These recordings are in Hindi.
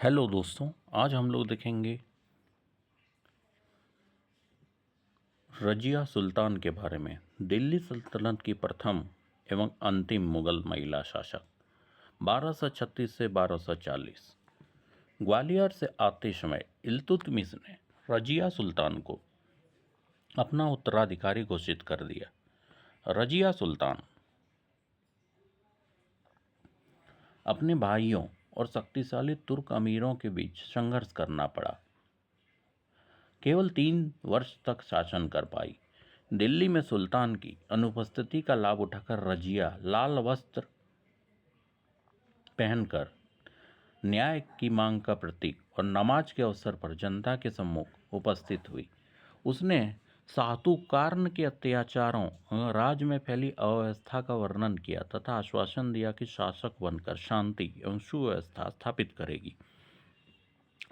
हेलो दोस्तों, आज हम लोग देखेंगे रजिया सुल्तान के बारे में। दिल्ली सल्तनत की प्रथम एवं अंतिम मुगल महिला शासक 1236 से 1240। ग्वालियर से आते समय इल्तुतमिश ने रजिया सुल्तान को अपना उत्तराधिकारी घोषित कर दिया। रजिया सुल्तान अपने भाइयों और शक्तिशाली तुर्क अमीरों के बीच संघर्ष करना पड़ा। केवल 3 वर्ष तक शासन कर पाई। दिल्ली में सुल्तान की अनुपस्थिति का लाभ उठाकर रजिया लाल वस्त्र पहनकर न्याय की मांग का प्रतीक और नमाज के अवसर पर जनता के सम्मुख उपस्थित हुई। उसने सातुकार्न के अत्याचारों और राज्य में फैली अव्यवस्था का वर्णन किया तथा आश्वासन दिया कि शासक बनकर शांति एवं सुव्यवस्था स्थापित करेगी।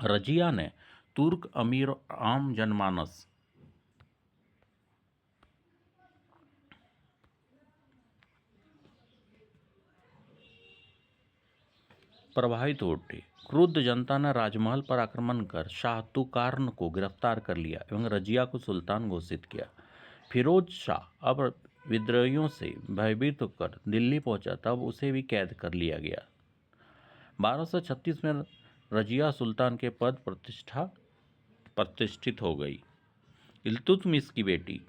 रजिया ने तुर्क अमीर आम जनमानस प्रभावित उठी। क्रुद्ध जनता ने राजमहल पर आक्रमण कर शाह तुकार्न को गिरफ्तार कर लिया एवं रजिया को सुल्तान घोषित किया। फिरोज शाह अब विद्रोहियों से भयभीत होकर दिल्ली पहुंचा, तब उसे भी कैद कर लिया गया। 1236 में रजिया सुल्तान के पद प्रतिष्ठित हो गई। इल्तुतमिश की बेटी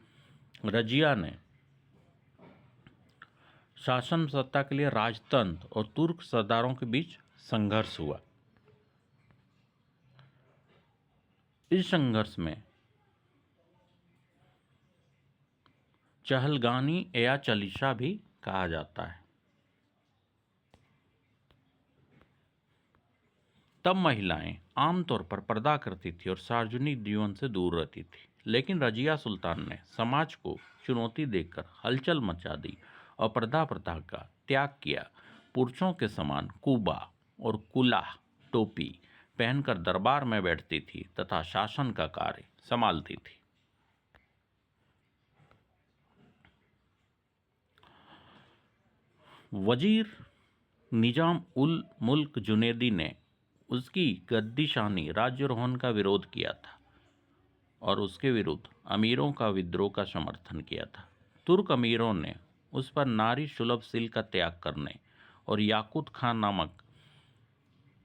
रजिया ने शासन सत्ता के लिए राजतंत्र और तुर्क सरदारों के बीच संघर्ष हुआ। इस संघर्ष में चहलगानी या चालीसा भी कहा जाता है। तब महिलाएं आमतौर पर पर्दा करती थी और सार्वजनिक जीवन से दूर रहती थी, लेकिन रजिया सुल्तान ने समाज को चुनौती देकर हलचल मचा दी और पर्दा प्रथा का त्याग किया। पुरुषों के समान कुबा और कुलाह टोपी पहनकर दरबार में बैठती थी तथा शासन का कार्य संभालती थी। वजीर निजाम उल मुल्क जुनैदी ने उसकी गद्दीशाही राज्यारोहण का विरोध किया था और उसके विरुद्ध अमीरों का विद्रोह का समर्थन किया था। तुर्क अमीरों ने उस पर नारी सुलभ शील का त्याग करने और याकूत खान नामक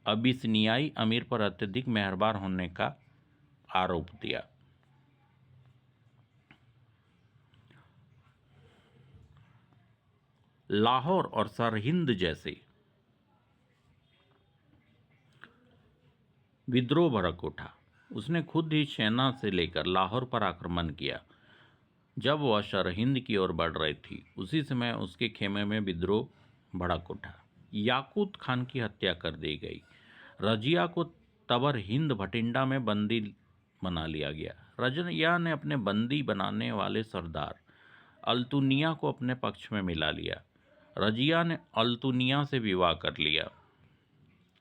अबिसिनियाई अमीर पर अत्यधिक मेहरबान होने का आरोप दिया। लाहौर और सरहिंद जैसे विद्रोह भड़क उठा। उसने खुद ही सेना से लेकर लाहौर पर आक्रमण किया। जब वह सरहिंद की ओर बढ़ रही थी, उसी समय उसके खेमे में विद्रोह भड़क उठा। याकूत खान की हत्या कर दी गई। रजिया को तबर हिंद भटिंडा में बंदी बना लिया गया। रजिया ने अपने बंदी बनाने वाले सरदार अल्तुनिया को अपने पक्ष में मिला लिया। रजिया ने अल्तुनिया से विवाह कर लिया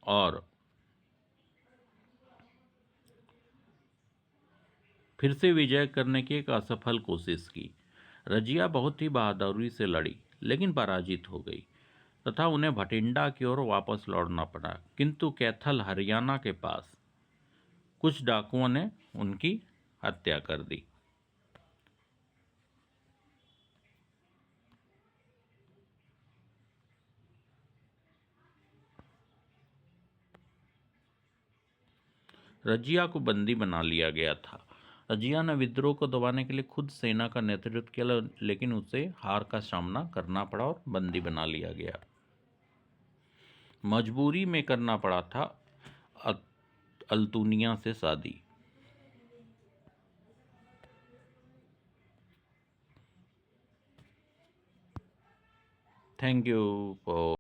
और फिर से विजय करने की एक असफल कोशिश की। रजिया बहुत ही बहादुरी से लड़ी, लेकिन पराजित हो गई तथा उन्हें भटिंडा की ओर वापस लौटना पड़ा। किंतु कैथल हरियाणा के पास कुछ डाकुओं ने उनकी हत्या कर दी। रजिया को बंदी बना लिया गया था। रजिया ने विद्रोह को दबाने के लिए खुद सेना का नेतृत्व किया, लेकिन उसे हार का सामना करना पड़ा और बंदी बना लिया गया। मजबूरी में करना पड़ा था अल्तुनिया से शादी। Thank you for